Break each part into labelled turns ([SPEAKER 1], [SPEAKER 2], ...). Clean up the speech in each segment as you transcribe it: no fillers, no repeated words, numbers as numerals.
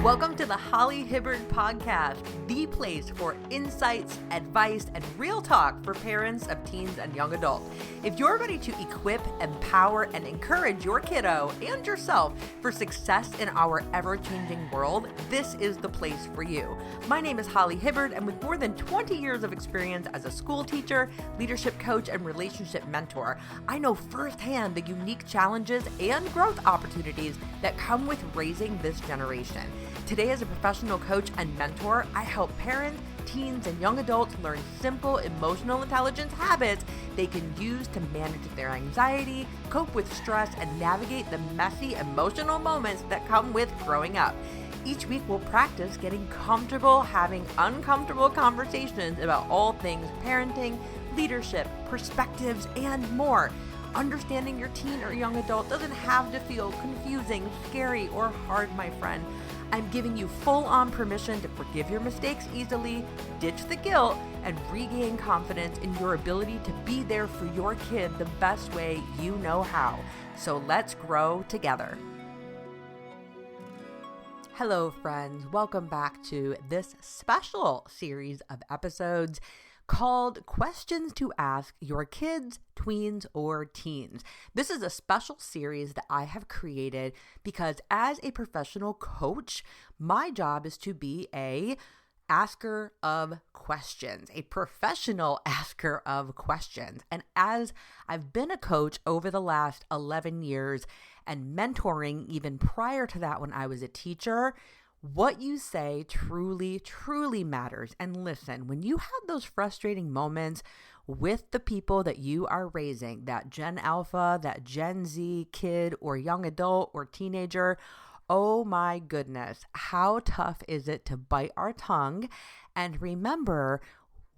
[SPEAKER 1] Welcome to the Holly Hibbard Podcast, the place for insights, advice, and real talk for parents of teens and young adults. If you're ready to equip, empower, and encourage your kiddo and yourself for success in our ever-changing world, this is the place for you. My name is Holly Hibbard, and with more than 20 years of experience as a school teacher, leadership coach, and relationship mentor, I know firsthand the unique challenges and growth opportunities that come with raising this generation. Today, as a professional coach and mentor, I help parents, teens, and young adults learn simple emotional intelligence habits they can use to manage their anxiety, cope with stress, and navigate the messy emotional moments that come with growing up. Each week, we'll practice getting comfortable having uncomfortable conversations about all things parenting, leadership, perspectives, and more. Understanding your teen or young adult doesn't have to feel confusing, scary, or hard, my friend. I'm giving you full-on permission to forgive your mistakes easily, ditch the guilt, and regain confidence in your ability to be there for your kid the best way you know how. So let's grow together. Hello, friends. Welcome back to this special series of episodes called Questions to Ask Your Kids, Tweens, or Teens. This is a special series that I have created because as a professional coach, my job is to be a asker of questions, a professional asker of questions. And as I've been a coach over the last 11 years and mentoring even prior to that when I was a teacher, what you say truly, truly matters. And listen, when you have those frustrating moments with the people that you are raising, that Gen Alpha, that Gen Z kid or young adult or teenager, oh my goodness, how tough is it to bite our tongue and remember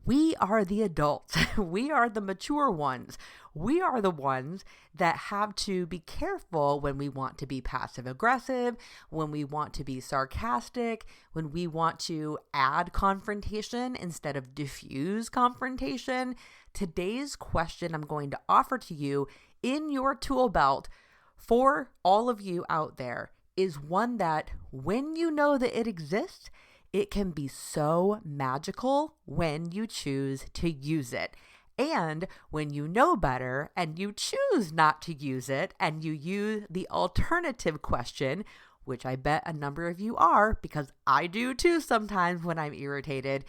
[SPEAKER 1] we are the adults. We are the mature ones. We are the ones that have to be careful when we want to be passive aggressive, when we want to be sarcastic, when we want to add confrontation instead of diffuse confrontation. Today's question I'm going to offer to you in your tool belt for all of you out there is one that when you know that it exists, it can be so magical when you choose to use it. And when you know better and you choose not to use it and you use the alternative question, which I bet a number of you are because I do too sometimes when I'm irritated,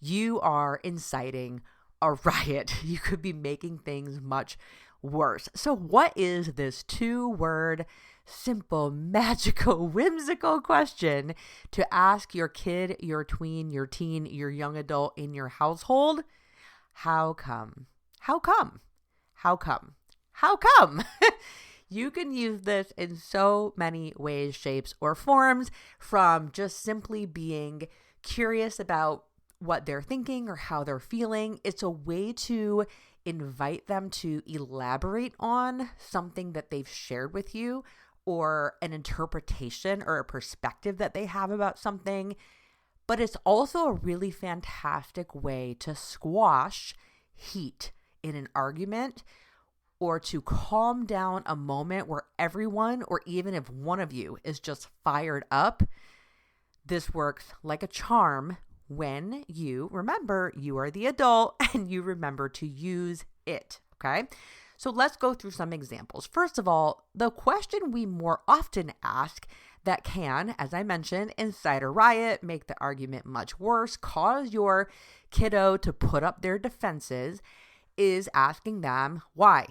[SPEAKER 1] you are inciting a riot. You could be making things much worse. So what is this 2-word simple, magical, whimsical question to ask your kid, your tween, your teen, your young adult in your household? How come? How come? How come? How come? You can use this in so many ways, shapes, or forms, from just simply being curious about what they're thinking or how they're feeling. It's a way to invite them to elaborate on something that they've shared with you, or an interpretation or a perspective that they have about something. But it's also a really fantastic way to squash heat in an argument or to calm down a moment where everyone, or even if one of you is just fired up. This works like a charm when you remember you are the adult and you remember to use it, okay? So let's go through some examples. First of all, the question we more often ask that can, as I mentioned, incite a riot, make the argument much worse, cause your kiddo to put up their defenses, is asking them, why?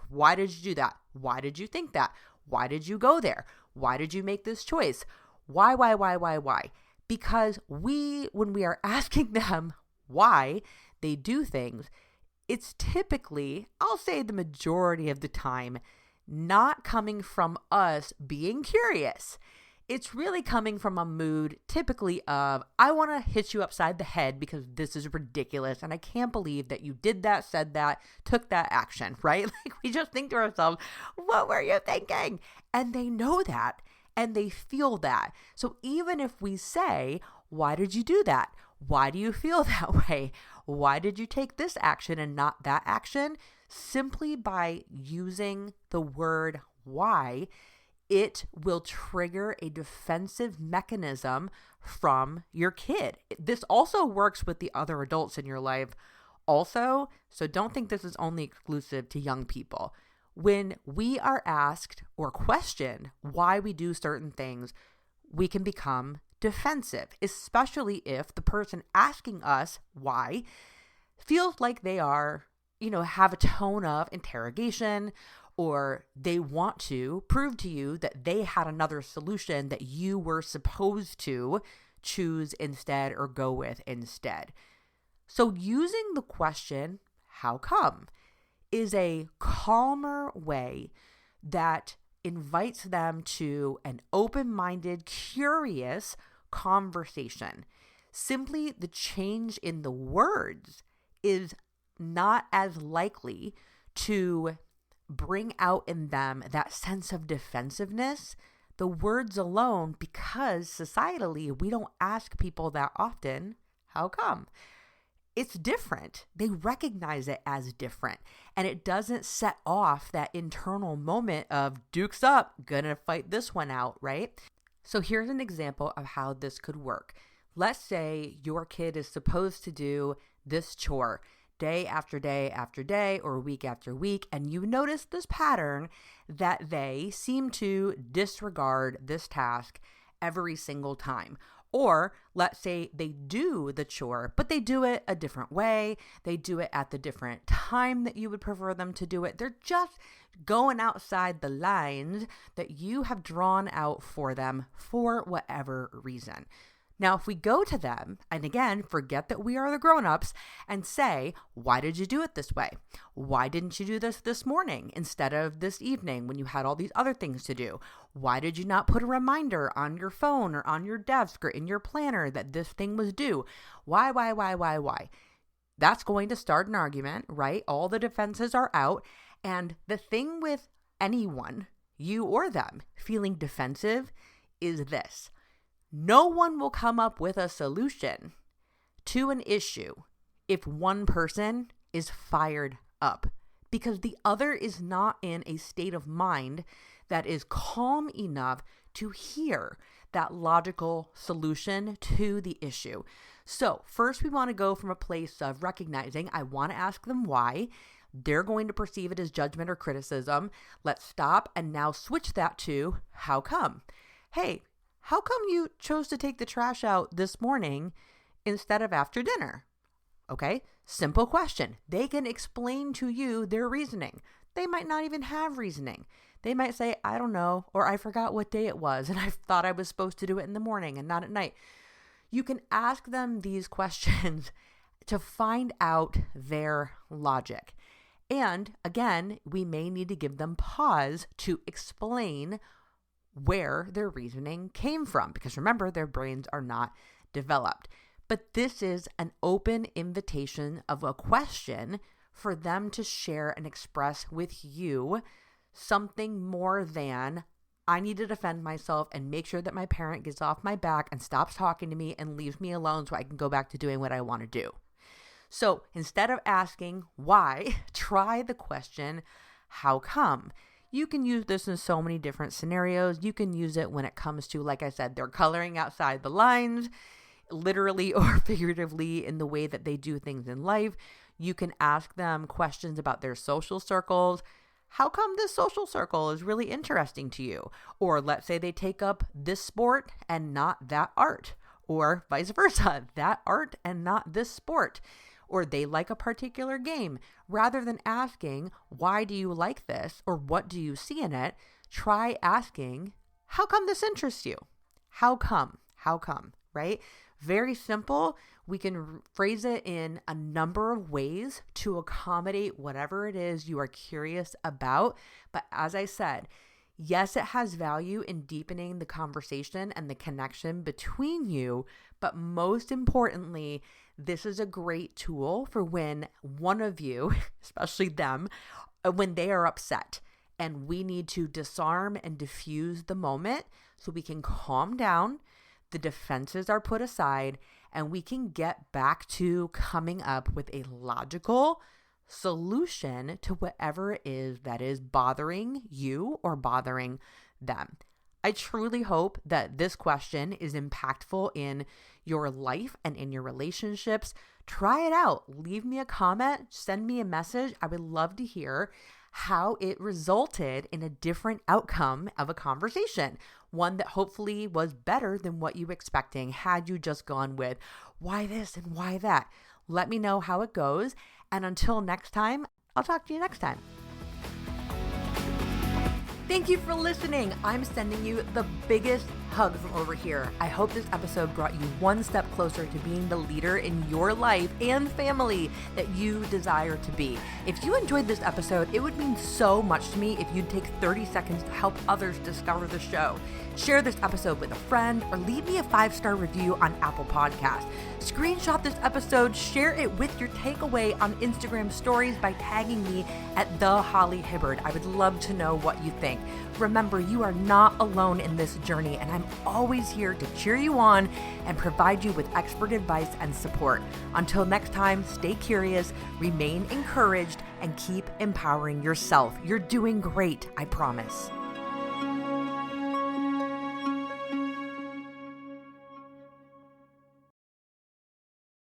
[SPEAKER 1] Why did you do that? Why did you think that? Why did you go there? Why did you make this choice? Why? Because when we are asking them why they do things, it's typically, I'll say the majority of the time, not coming from us being curious. It's really coming from a mood typically of, I want to hit you upside the head because this is ridiculous and I can't believe that you did that, said that, took that action, right? Like we just think to ourselves, what were you thinking? And they know that and they feel that. So even if we say, why did you do that? Why do you feel that way? Why did you take this action and not that action? Simply by using the word why, it will trigger a defensive mechanism from your kid. This also works with the other adults in your life also, so don't think this is only exclusive to young people. When we are asked or questioned why we do certain things, we can become defensive, especially if the person asking us why feels like they are, have a tone of interrogation, or they want to prove to you that they had another solution that you were supposed to choose instead or go with instead. So using the question, how come, is a calmer way that invites them to an open-minded, curious conversation. Simply the change in the words is not as likely to bring out in them that sense of defensiveness. The words alone, because societally we don't ask people that often, how come? It's different. They recognize it as different, and it doesn't set off that internal moment of dukes up, gonna fight this one out, right? So here's an example of how this could work. Let's say your kid is supposed to do this chore day after day after day or week after week, and you notice this pattern that they seem to disregard this task every single time. Or let's say they do the chore, but they do it a different way. They do it at the different time that you would prefer them to do it. They're just going outside the lines that you have drawn out for them for whatever reason. Now, if we go to them, and again, forget that we are the grown-ups, and say, why did you do it this way? Why didn't you do this morning instead of this evening when you had all these other things to do? Why did you not put a reminder on your phone or on your desk or in your planner that this thing was due? Why? That's going to start an argument, right? All the defenses are out. And the thing with anyone, you or them, feeling defensive is this. No one will come up with a solution to an issue if one person is fired up, because the other is not in a state of mind that is calm enough to hear that logical solution to the issue. So first we want to go from a place of recognizing I want to ask them why. They're going to perceive it as judgment or criticism. Let's stop and now switch that to how come? Hey, how come you chose to take the trash out this morning instead of after dinner? Okay, simple question. They can explain to you their reasoning. They might not even have reasoning. They might say, I don't know, or I forgot what day it was, and I thought I was supposed to do it in the morning and not at night. You can ask them these questions to find out their logic. And again, we may need to give them pause to explain where their reasoning came from, because remember, their brains are not developed. But this is an open invitation of a question for them to share and express with you something more than I need to defend myself and make sure that my parent gets off my back and stops talking to me and leaves me alone so I can go back to doing what I want to do. So instead of asking why, try the question, how come? You can use this in so many different scenarios. You can use it when it comes to, like I said, they're coloring outside the lines, literally or figuratively in the way that they do things in life. You can ask them questions about their social circles. How come this social circle is really interesting to you? Or let's say they take up this sport and not that art, or vice versa, that art and not this sport. Or they like a particular game. Rather than asking, why do you like this? Or what do you see in it? Try asking, how come this interests you? How come? How come? Right? Very simple. We can phrase it in a number of ways to accommodate whatever it is you are curious about. But as I said, yes, it has value in deepening the conversation and the connection between you. But most importantly, this is a great tool for when one of you, especially them, when they are upset and we need to disarm and diffuse the moment so we can calm down, the defenses are put aside, and we can get back to coming up with a logical solution to whatever it is that is bothering you or bothering them. I truly hope that this question is impactful in your life and in your relationships. Try it out. Leave me a comment, send me a message. I would love to hear how it resulted in a different outcome of a conversation, one that hopefully was better than what you were expecting had you just gone with why this and why that. Let me know how it goes. And until next time, I'll talk to you next time. Thank you for listening. I'm sending you the biggest hug from over here. I hope this episode brought you one step closer to being the leader in your life and family that you desire to be. If you enjoyed this episode, it would mean so much to me if you'd take 30 seconds to help others discover the show. Share this episode with a friend or leave me a 5-star review on Apple Podcasts. Screenshot this episode, share it with your takeaway on Instagram stories by tagging me at the Holly Hibbard. I would love to know what you think. Remember, you are not alone in this journey, and I'm always here to cheer you on and provide you with expert advice and support. Until next time, stay curious, remain encouraged, and keep empowering yourself. You're doing great, I promise.